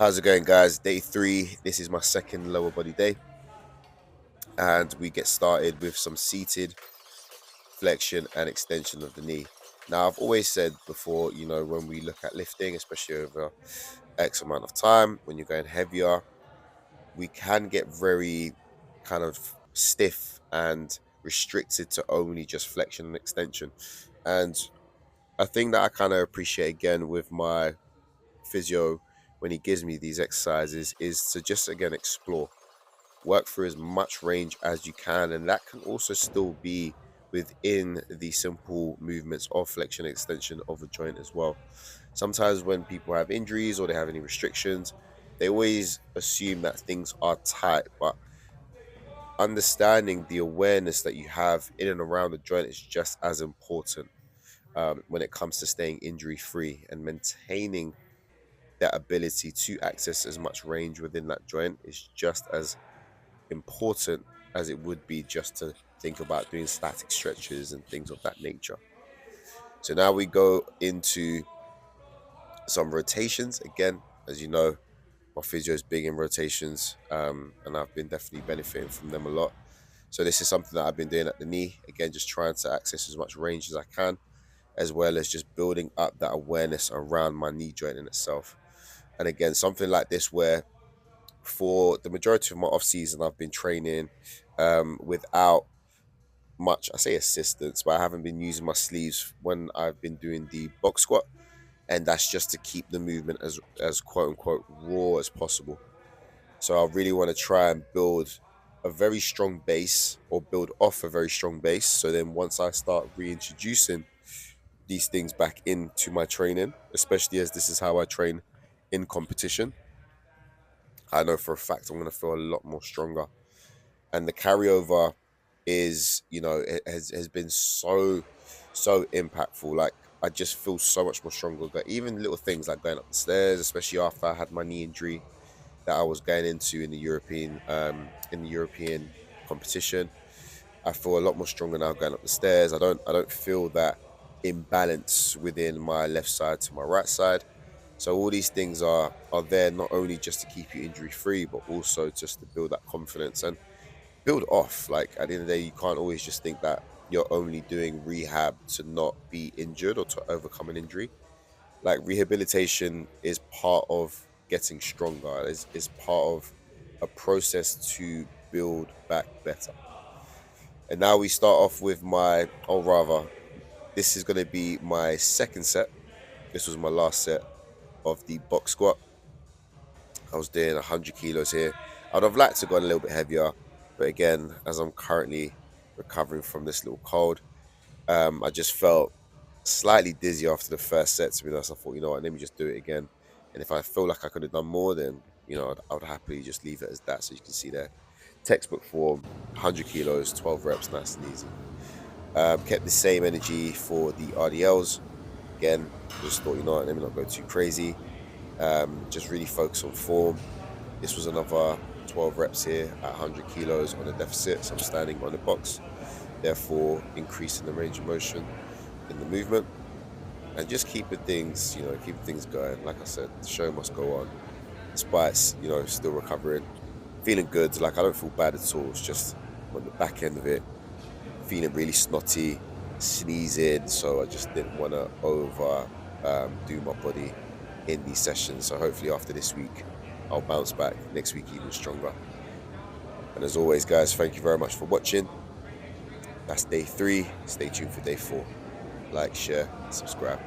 How's it going, guys? Day three. This is my second lower body day, and we get started with some seated flexion and extension of the knee. Now, I've always said before, when we look at lifting, especially over X amount of time, when you're going heavier, we can get very kind of stiff and restricted to only just flexion and extension. And a thing that I kind of appreciate again with my physio when he gives me these exercises is to just again explore, work through as much range as you can, and that can also still be within the simple movements of flexion and extension of a joint as well. Sometimes when people have injuries or they have any restrictions, they always assume that things are tight, but understanding the awareness that you have in and around the joint is just as important when it comes to staying injury free and maintaining that ability to access as much range within that joint is just as important as it would be just to think about doing static stretches and things of that nature. So now we go into some rotations. Again, as you know, my physio is big in rotations, and I've been definitely benefiting from them a lot. So this is something that I've been doing at the knee. Again, just trying to access as much range as I can, as well as just building up that awareness around my knee joint in itself. And again, something like this where for the majority of my off season, I've been training without much, I say assistance, but I haven't been using my sleeves when I've been doing the box squat, and that's just to keep the movement as quote unquote raw as possible. So I really want to try and build a very strong base or build off a very strong base. So then once I start reintroducing these things back into my training, especially as this is how I train in competition, I know for a fact I'm going to feel a lot more stronger. And the carryover is, it has been so impactful. Like I just feel so much more stronger. But even little things like going up the stairs, especially after I had my knee injury that I was going into in the European competition, I feel a lot more stronger now going up the stairs. I don't feel that imbalance within my left side to my right side. So all these things are there not only just to keep you injury free, but also just to build that confidence and build off. Like at the end of the day, you can't always just think that you're only doing rehab to not be injured or to overcome an injury. Like rehabilitation is part of getting stronger, is part of a process to build back better. And now we start off with or rather, this is going to be my second set. This was my last set of the box squat. I was doing 100 kilos here. I'd have liked to go a little bit heavier, but again, as I'm currently recovering from this little cold, I just felt slightly dizzy after the first set. To be honest, I thought, you know what, let me just do it again. And if I feel like I could have done more, then I would happily just leave it as that. So you can see there, textbook form, 100 kilos, 12 reps, nice and easy. Kept the same energy for the RDLs. Again, just thought, you know what, let me not go too crazy. Just really focus on form. This was another 12 reps here at 100 kilos on a deficit. So I'm standing on the box, therefore increasing the range of motion in the movement and just keeping things going. Like I said, the show must go on despite, still recovering, feeling good. Like I don't feel bad at all. It's just on the back end of it, feeling really snotty, sneezing. So I just didn't want to do my body in these sessions. So hopefully after this week, I'll bounce back next week even stronger. And as always, guys, thank you very much for watching. That's day three. Stay tuned for day four. Like, share, subscribe.